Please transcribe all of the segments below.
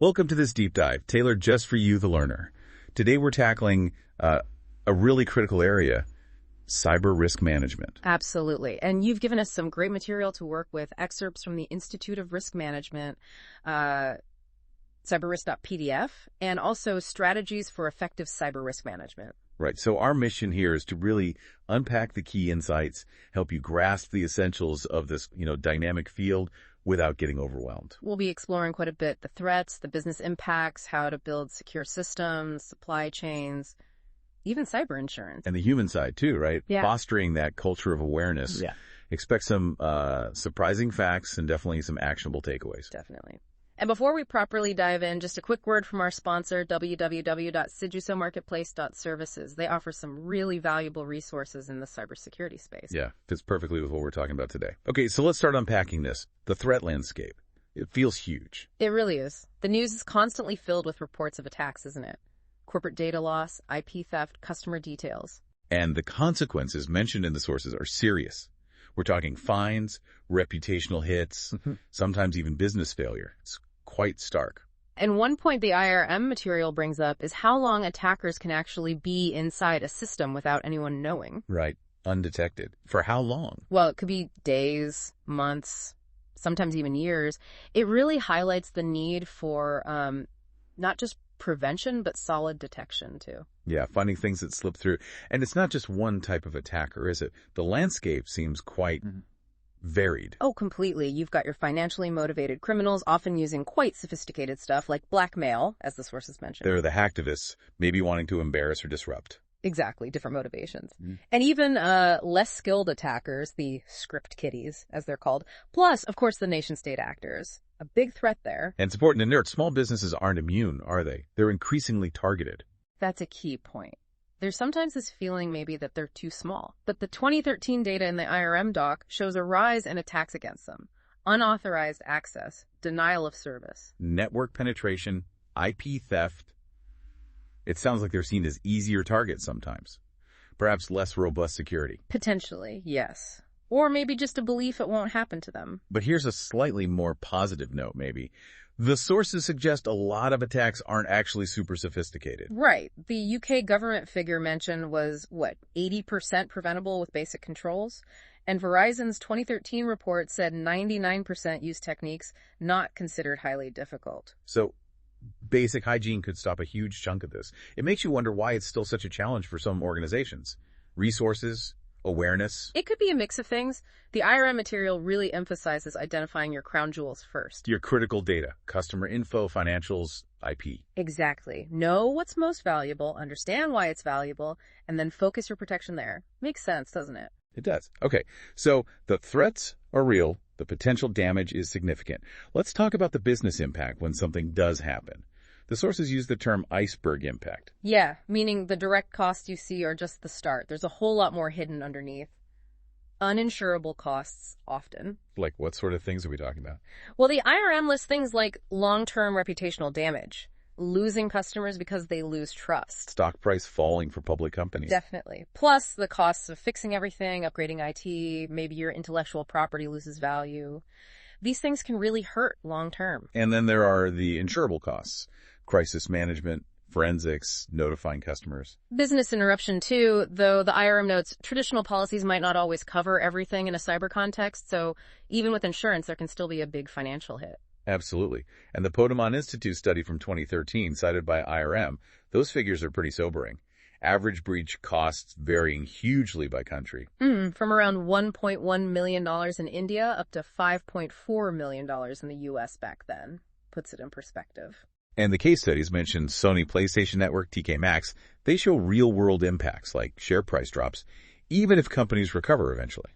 Welcome to this deep dive, tailored just for you, the learner. Today we're tackling a really critical area, cyber risk management. Absolutely. And you've given us some great material to work with, excerpts from the Institute of Risk Management, cyberrisk.pdf, and also strategies for effective cyber risk management. Right. So our mission here is to really unpack the key insights, help you grasp the essentials of this, dynamic field without getting overwhelmed. We'll be exploring quite a bit the threats, the business impacts, how to build secure systems, supply chains, even cyber insurance. And the human side too, right? Yeah. Fostering that culture of awareness. Yeah. Expect some surprising facts and definitely some actionable takeaways. Definitely. And before we properly dive in, just a quick word from our sponsor, www.cijusomarketplace.services. They offer some really valuable resources in the cybersecurity space. Yeah, fits perfectly with what we're talking about today. Okay, so let's start unpacking this. The threat landscape. It feels huge. It really is. The news is constantly filled with reports of attacks, isn't it? Corporate data loss, IP theft, customer details. And the consequences mentioned in the sources are serious. We're talking fines, reputational hits, sometimes even business failure. It's quite stark. And one point the IRM material brings up is how long attackers can actually be inside a system without anyone knowing. Right. Undetected. For how long? Well, it could be days, months, sometimes even years. It really highlights the need for not just prevention, but solid detection, too. Yeah, finding things that slip through. And it's not just one type of attacker, is it? The landscape seems quite varied. Oh, completely. You've got your financially motivated criminals, often using quite sophisticated stuff like blackmail, as the sources mentioned. There are the hacktivists, maybe wanting to embarrass or disrupt. Exactly, different motivations. And even less skilled attackers, the script kiddies, as they're called, plus, of course, the nation-state actors. A big threat there. And it's important to note, small businesses aren't immune, are they? They're increasingly targeted. That's a key point. There's sometimes this feeling maybe that they're too small. But the 2013 data in the IRM doc shows a rise in attacks against them. Unauthorized access, denial of service. Network penetration, IP theft. It sounds like they're seen as easier targets sometimes. Perhaps less robust security. Potentially, yes. Or maybe just a belief it won't happen to them. But here's a slightly more positive note, maybe. The sources suggest a lot of attacks aren't actually super sophisticated. Right. The UK government figure mentioned was, 80% preventable with basic controls? And Verizon's 2013 report said 99% use techniques not considered highly difficult. So basic hygiene could stop a huge chunk of this. It makes you wonder why it's still such a challenge for some organizations. Resources, awareness. It could be a mix of things. The IRM material really emphasizes identifying your crown jewels first. Your critical data, customer info, financials, IP. Exactly. Know what's most valuable, understand why it's valuable, and then focus your protection there. Makes sense, doesn't it? It does. Okay, so the threats are real. The potential damage is significant. Let's talk about the business impact when something does happen. The sources use the term iceberg impact. Yeah, meaning the direct costs you see are just the start. There's a whole lot more hidden underneath. Uninsurable costs, often. Like what sort of things are we talking about? Well, the IRM lists things like long-term reputational damage, losing customers because they lose trust. Stock price falling for public companies. Definitely. Plus the costs of fixing everything, upgrading IT, maybe your intellectual property loses value. These things can really hurt long-term. And then there are the insurable costs. Crisis management, forensics, notifying customers. Business interruption, too, though the IRM notes traditional policies might not always cover everything in a cyber context, so even with insurance, there can still be a big financial hit. Absolutely. And the Potemon Institute study from 2013, cited by IRM, those figures are pretty sobering. Average breach costs varying hugely by country. From around $1.1 million in India up to $5.4 million in the U.S. back then. Puts it in perspective. And the case studies mentioned Sony PlayStation Network, TK Maxx. They show real-world impacts like share price drops, even if companies recover eventually.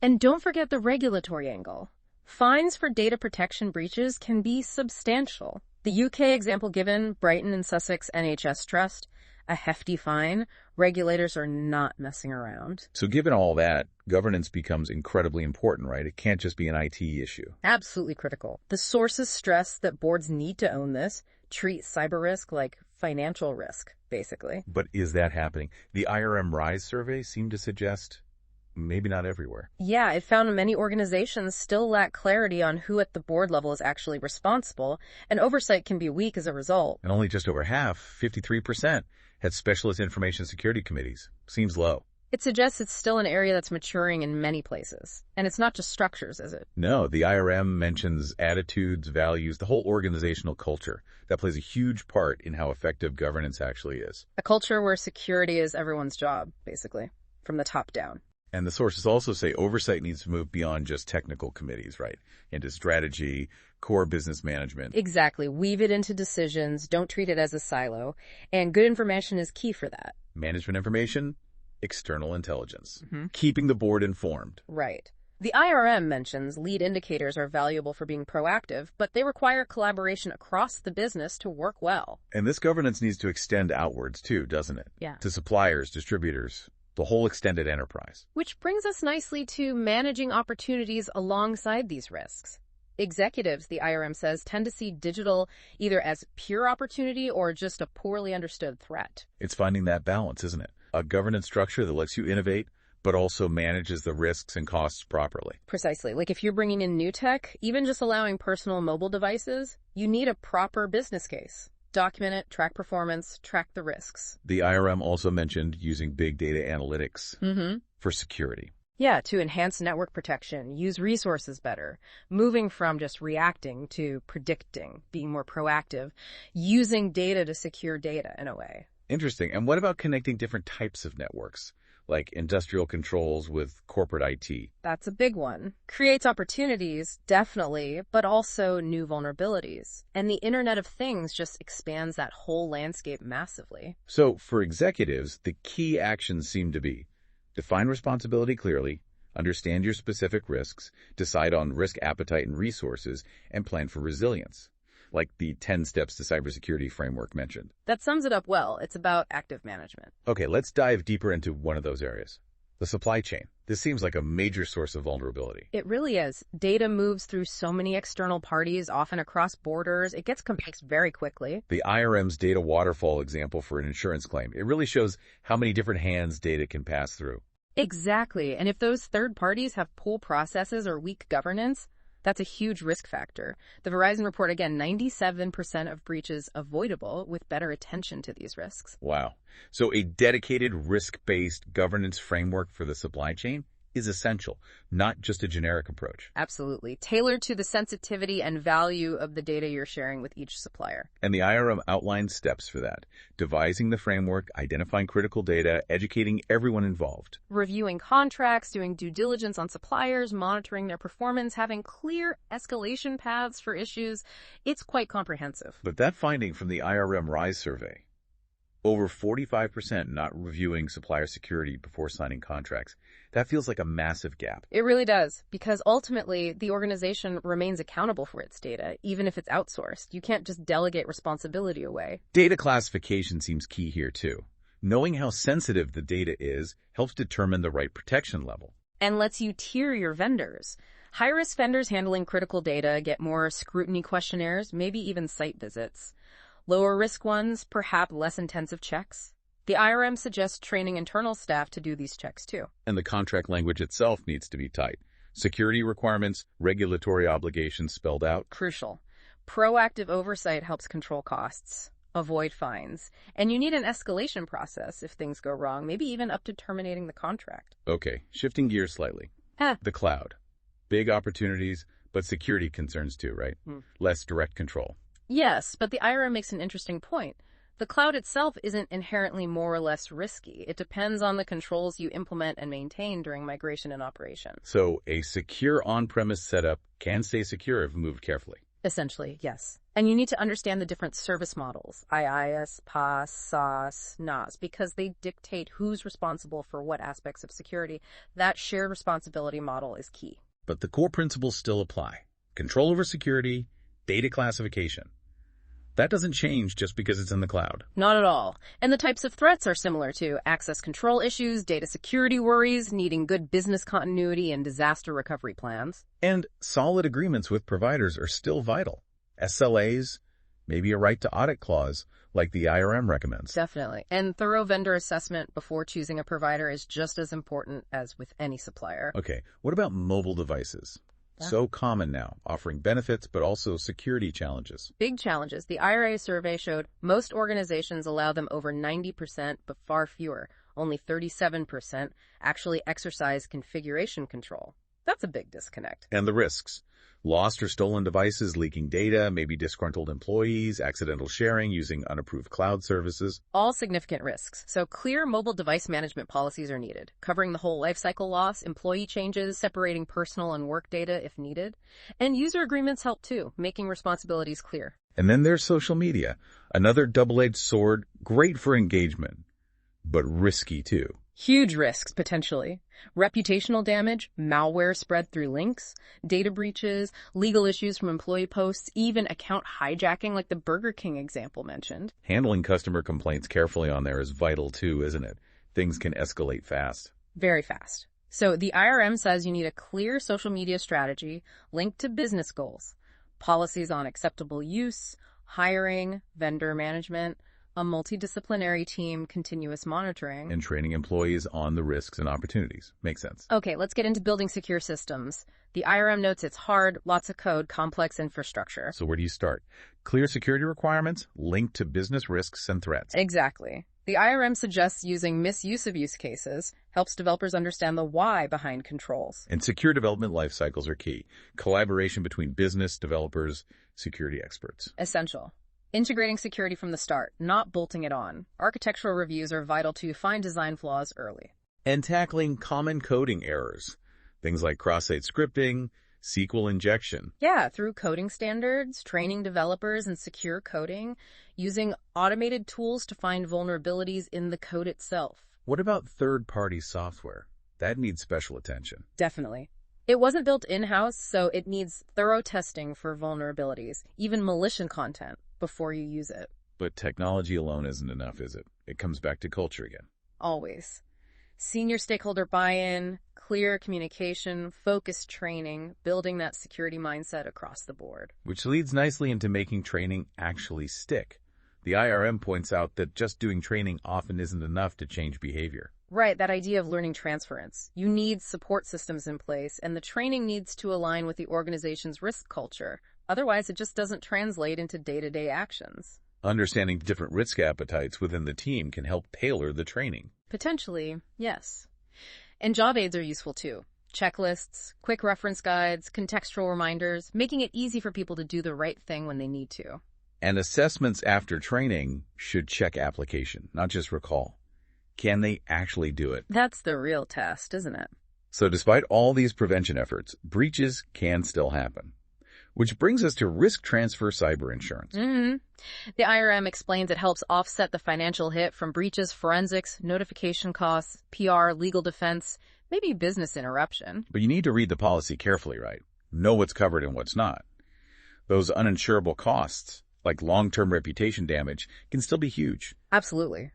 And don't forget the regulatory angle. Fines for data protection breaches can be substantial. The UK example given, Brighton and Sussex NHS Trust, a hefty fine. Regulators are not messing around. So given all that, governance becomes incredibly important, right? It can't just be an IT issue. Absolutely critical. The sources stress that boards need to own this, treat cyber risk like financial risk, basically. But is that happening? The IRM RISE survey seemed to suggest maybe not everywhere. Yeah, it found many organizations still lack clarity on who at the board level is actually responsible, and oversight can be weak as a result. And only just over half, 53%, had specialist information security committees. Seems low. It suggests it's still an area that's maturing in many places. And it's not just structures, is it? No, the IRM mentions attitudes, values, the whole organizational culture. That plays a huge part in how effective governance actually is. A culture where security is everyone's job, basically, from the top down. And the sources also say oversight needs to move beyond just technical committees, right? Into strategy, core business management. Exactly. Weave it into decisions. Don't treat it as a silo. And good information is key for that. Management information, external intelligence. Keeping the board informed. Right. The IRM mentions lead indicators are valuable for being proactive, but they require collaboration across the business to work well. And this governance needs to extend outwards too, doesn't it? Yeah. To suppliers, distributors, the whole extended enterprise. Which brings us nicely to managing opportunities alongside these risks. Executives, the IRM says, tend to see digital either as pure opportunity or just a poorly understood threat. It's finding that balance, isn't it? A governance structure that lets you innovate, but also manages the risks and costs properly. Precisely. Like if you're bringing in new tech, even just allowing personal mobile devices, you need a proper business case. Document it, track performance, track the risks. The IRM also mentioned using big data analytics for security. Yeah, to enhance network protection, use resources better, moving from just reacting to predicting, being more proactive, using data to secure data in a way. Interesting. And what about connecting different types of networks, like industrial controls with corporate IT? That's a big one. Creates opportunities, definitely, but also new vulnerabilities. And the Internet of Things just expands that whole landscape massively. So for executives, the key actions seem to be define responsibility clearly, understand your specific risks, decide on risk appetite and resources, and plan for resilience, like the 10 steps to cybersecurity framework mentioned. That sums it up well. It's about active management. Okay, let's dive deeper into one of those areas. The supply chain. This seems like a major source of vulnerability. It really is. Data moves through so many external parties, often across borders. It gets complex very quickly. The IRM's data waterfall example for an insurance claim, it really shows how many different hands data can pass through. Exactly. And if those third parties have poor processes or weak governance, that's a huge risk factor. The Verizon report, again, 97% of breaches avoidable with better attention to these risks. Wow. So a dedicated risk-based governance framework for the supply chain is essential, not just a generic approach. Absolutely. Tailored to the sensitivity and value of the data you're sharing with each supplier. And the IRM outlines steps for that. Devising the framework, identifying critical data, educating everyone involved. Reviewing contracts, doing due diligence on suppliers, monitoring their performance, having clear escalation paths for issues. It's quite comprehensive. But that finding from the IRM RISE survey, over 45% not reviewing supplier security before signing contracts. That feels like a massive gap. It really does, because ultimately the organization remains accountable for its data, even if it's outsourced. You can't just delegate responsibility away. Data classification seems key here too. Knowing how sensitive the data is helps determine the right protection level. And lets you tier your vendors. High-risk vendors handling critical data get more scrutiny questionnaires, maybe even site visits. Lower risk ones, perhaps less intensive checks. The IRM suggests training internal staff to do these checks too. And the contract language itself needs to be tight. Security requirements, regulatory obligations spelled out. Crucial. Proactive oversight helps control costs, avoid fines, and you need an escalation process if things go wrong, maybe even up to terminating the contract. Okay, shifting gears slightly. The cloud. Big opportunities, but security concerns too, right? Less direct control. Yes, but the IRM makes an interesting point. The cloud itself isn't inherently more or less risky. It depends on the controls you implement and maintain during migration and operation. So a secure on-premise setup can stay secure if moved carefully. Essentially, yes. And you need to understand the different service models, IaaS, PaaS, SaaS, NaaS, because they dictate who's responsible for what aspects of security. That shared responsibility model is key. But the core principles still apply. Control over security, data classification. That doesn't change just because it's in the cloud. Not at all. And the types of threats are similar too. Access control issues, data security worries, needing good business continuity and disaster recovery plans. And solid agreements with providers are still vital. SLAs, Maybe a right to audit clause, like the IRM recommends. Definitely. And thorough vendor assessment before choosing a provider is just as important as with any supplier. Okay, what about mobile devices? Yeah. So common now, offering benefits but also security challenges. Big challenges. The IRA survey showed most organizations allow them over 90%, but far fewer. Only 37% actually exercise configuration control. That's a big disconnect. And the risks. Lost or stolen devices, leaking data, maybe disgruntled employees, accidental sharing using unapproved cloud services. All significant risks. So clear mobile device management policies are needed, covering the whole lifecycle loss, employee changes, separating personal and work data if needed. And user agreements help too, making responsibilities clear. And then there's social media. Another double-edged sword, great for engagement, but risky too. Huge risks, potentially. Reputational damage, malware spread through links, data breaches, legal issues from employee posts, even account hijacking like the Burger King example mentioned. Handling customer complaints carefully on there is vital too, isn't it? Things can escalate fast. Very fast. So the IRM says you need a clear social media strategy linked to business goals, policies on acceptable use, hiring, vendor management, a multidisciplinary team, continuous monitoring. And training employees on the risks and opportunities. Makes sense. Okay, let's get into building secure systems. The IRM notes it's hard, lots of code, complex infrastructure. So where do you start? Clear security requirements linked to business risks and threats. Exactly. The IRM suggests using misuse of use cases, helps developers understand the why behind controls. And secure development life cycles are key. Collaboration between business, developers, security experts. Essential. Integrating security from the start, not bolting it on. Architectural reviews are vital to find design flaws early. And tackling common coding errors. Things like cross-site scripting, SQL injection. Yeah, through coding standards, training developers in secure coding, using automated tools to find vulnerabilities in the code itself. What about third-party software? That needs special attention. Definitely. It wasn't built in-house, so it needs thorough testing for vulnerabilities, even malicious content, before you use it. But technology alone isn't enough, is it? It comes back to culture again. Always. Senior stakeholder buy-in, clear communication, focused training, building that security mindset across the board. Which leads nicely into making training actually stick. The IRM points out that just doing training often isn't enough to change behavior. Right, that idea of learning transference. You need support systems in place, and the training needs to align with the organization's risk culture. Otherwise, it just doesn't translate into day-to-day actions. Understanding different risk appetites within the team can help tailor the training. Potentially, yes. And job aids are useful too. Checklists, quick reference guides, contextual reminders, making it easy for people to do the right thing when they need to. And assessments after training should check application, not just recall. Can they actually do it? That's the real test, isn't it? So despite all these prevention efforts, breaches can still happen. Which brings us to risk transfer cyber insurance. The IRM explains it helps offset the financial hit from breaches, forensics, notification costs, PR, legal defense, maybe business interruption. But you need to read the policy carefully, right? Know what's covered and what's not. Those uninsurable costs, like long-term reputation damage, can still be huge. Absolutely.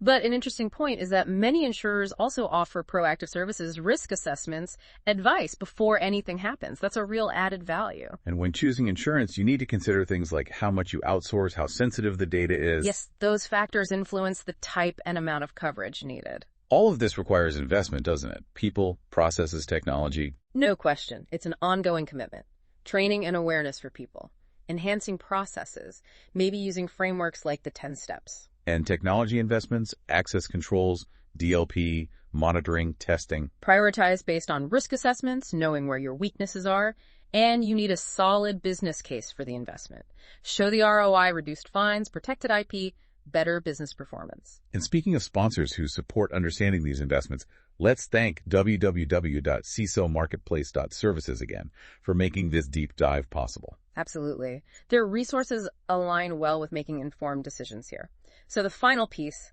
But an interesting point is that many insurers also offer proactive services, risk assessments, advice before anything happens. That's a real added value. And when choosing insurance, you need to consider things like how much you outsource, how sensitive the data is. Yes, those factors influence the type and amount of coverage needed. All of this requires investment, doesn't it? People, processes, technology. No question. It's an ongoing commitment. Training and awareness for people. Enhancing processes. Maybe using frameworks like the 10 steps. And technology investments, access controls, DLP, monitoring, testing. Prioritize based on risk assessments, knowing where your weaknesses are, and you need a solid business case for the investment. Show the ROI, reduced fines, protected IP, better business performance. And speaking of sponsors who support understanding these investments, let's thank www.cisomarketplace.services again for making this deep dive possible. Absolutely. Their resources align well with making informed decisions here. So the final piece,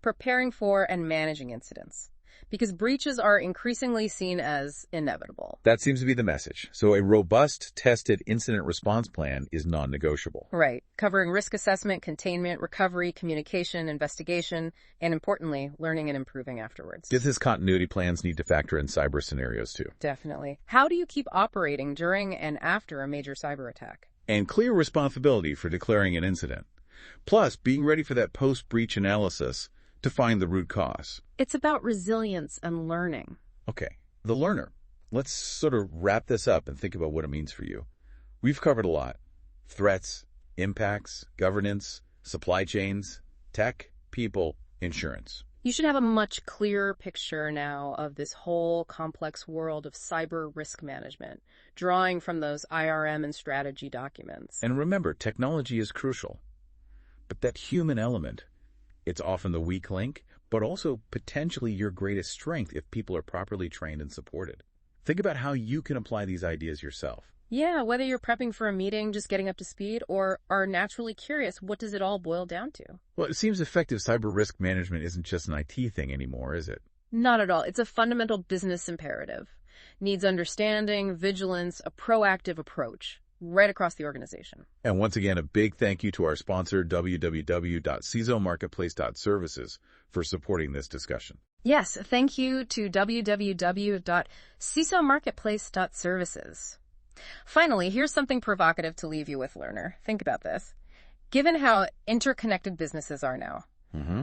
preparing for and managing incidents. Because breaches are increasingly seen as inevitable. That seems to be the message. So a robust, tested incident response plan is non-negotiable. Right. Covering risk assessment, containment, recovery, communication, investigation, and importantly, learning and improving afterwards. Business continuity plans need to factor in cyber scenarios too. Definitely. How do you keep operating during and after a major cyber attack? and clear responsibility for declaring an incident. Plus, being ready for that post-breach analysis to find the root cause. It's about resilience and learning. Okay, the learner. Let's sort of wrap this up and think about what it means for you. We've covered a lot. Threats, impacts, governance, supply chains, tech, people, insurance. You should have a much clearer picture now of this whole complex world of cyber risk management, drawing from those IRM and strategy documents. And remember, technology is crucial. But that human element, it's often the weak link, but also potentially your greatest strength if people are properly trained and supported. Think about how you can apply these ideas yourself. Yeah, whether you're prepping for a meeting, just getting up to speed, or are naturally curious, what does it all boil down to? Well, it seems effective cyber risk management isn't just an IT thing anymore, is it? Not at all. It's a fundamental business imperative. Needs understanding, vigilance, a proactive approach, right across the organization. And once again, a big thank you to our sponsor, www.cisomarketplace.services, for supporting this discussion. Yes, thank you to www.cisomarketplace.services. Finally, here's something provocative to leave you with, learner. Think about this. Given how interconnected businesses are now,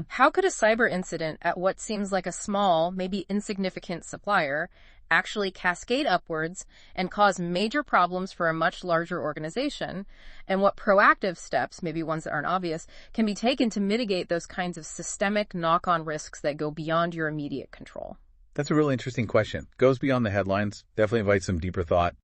how could a cyber incident at what seems like a small, maybe insignificant supplier actually cascade upwards and cause major problems for a much larger organization? And what proactive steps, maybe ones that aren't obvious, can be taken to mitigate those kinds of systemic knock-on risks that go beyond your immediate control? That's a really interesting question. Goes beyond the headlines, definitely invites some deeper thought.